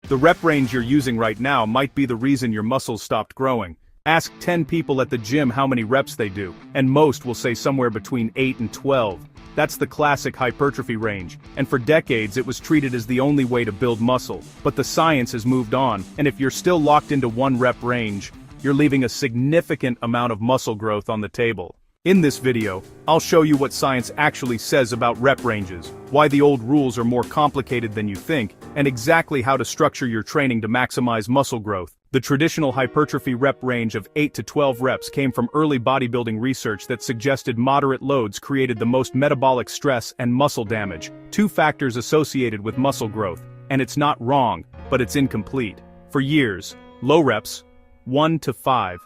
The rep range you're using right now might be the reason your muscles stopped growing. Ask 10 people at the gym how many reps they do, and most will say somewhere between 8 and 12. That's the classic hypertrophy range, and for decades it was treated as the only way to build muscle. But the science has moved on, and if you're still locked into one rep range, you're leaving a significant amount of muscle growth on the table. In this video, I'll show you what science actually says about rep ranges, why the old rules are more complicated than you think, and exactly how to structure your training to maximize muscle growth. The traditional hypertrophy rep range of 8 to 12 reps came from early bodybuilding research that suggested moderate loads created the most metabolic stress and muscle damage, two factors associated with muscle growth. And it's not wrong, but it's incomplete. For years, low reps, 1 to 5,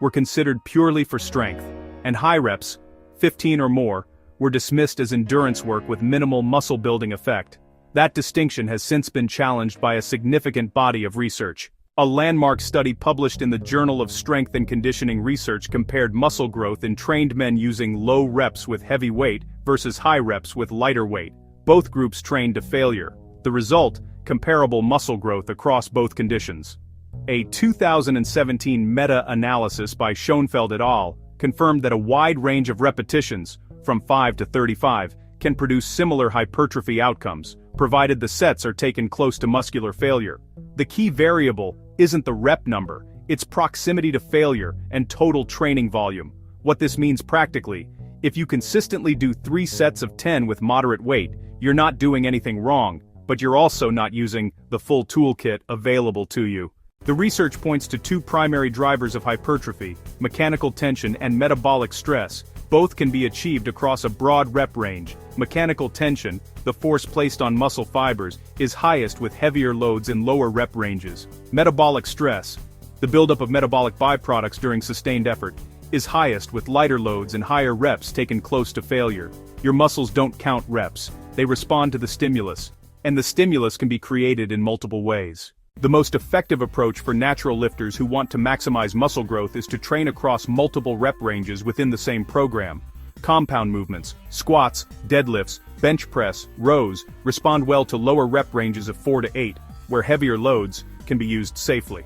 were considered purely for strength, and high reps, 15 or more, were dismissed as endurance work with minimal muscle-building effect. That distinction has since been challenged by a significant body of research. A landmark study published in the Journal of Strength and Conditioning Research compared muscle growth in trained men using low reps with heavy weight versus high reps with lighter weight. Both groups trained to failure. The result, comparable muscle growth across both conditions. A 2017 meta-analysis by Schoenfeld et al. Confirmed that a wide range of repetitions, from 5 to 35, can produce similar hypertrophy outcomes, provided the sets are taken close to muscular failure. The key variable isn't the rep number, it's proximity to failure and total training volume. What this means practically, if you consistently do 3 sets of 10 with moderate weight, you're not doing anything wrong, but you're also not using the full toolkit available to you. The research points to 2 primary drivers of hypertrophy, mechanical tension and metabolic stress. Both can be achieved across a broad rep range. Mechanical tension, the force placed on muscle fibers, is highest with heavier loads in lower rep ranges. Metabolic stress, the buildup of metabolic byproducts during sustained effort, is highest with lighter loads and higher reps taken close to failure. Your muscles don't count reps, they respond to the stimulus, and the stimulus can be created in multiple ways. The most effective approach for natural lifters who want to maximize muscle growth is to train across multiple rep ranges within the same program. Compound movements, squats, deadlifts, bench press, rows, respond well to lower rep ranges of 4 to 8, where heavier loads can be used safely.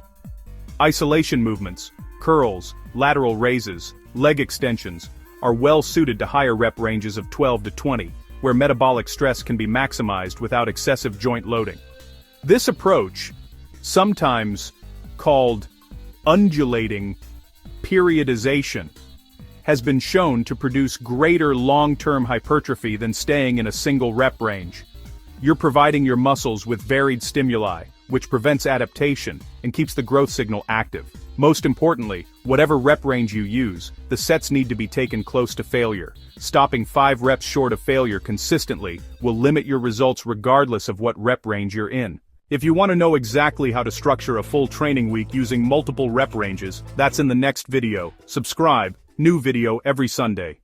Isolation movements, curls, lateral raises, leg extensions, are well suited to higher rep ranges of 12 to 20, where metabolic stress can be maximized without excessive joint loading. This approach, sometimes called undulating periodization, has been shown to produce greater long-term hypertrophy than staying in a single rep range. You're providing your muscles with varied stimuli, which prevents adaptation and keeps the growth signal active. Most importantly, whatever rep range you use, the sets need to be taken close to failure. Stopping 5 reps short of failure consistently will limit your results regardless of what rep range you're in. If you want to know exactly how to structure a full training week using multiple rep ranges, that's in the next video. Subscribe, new video every Sunday.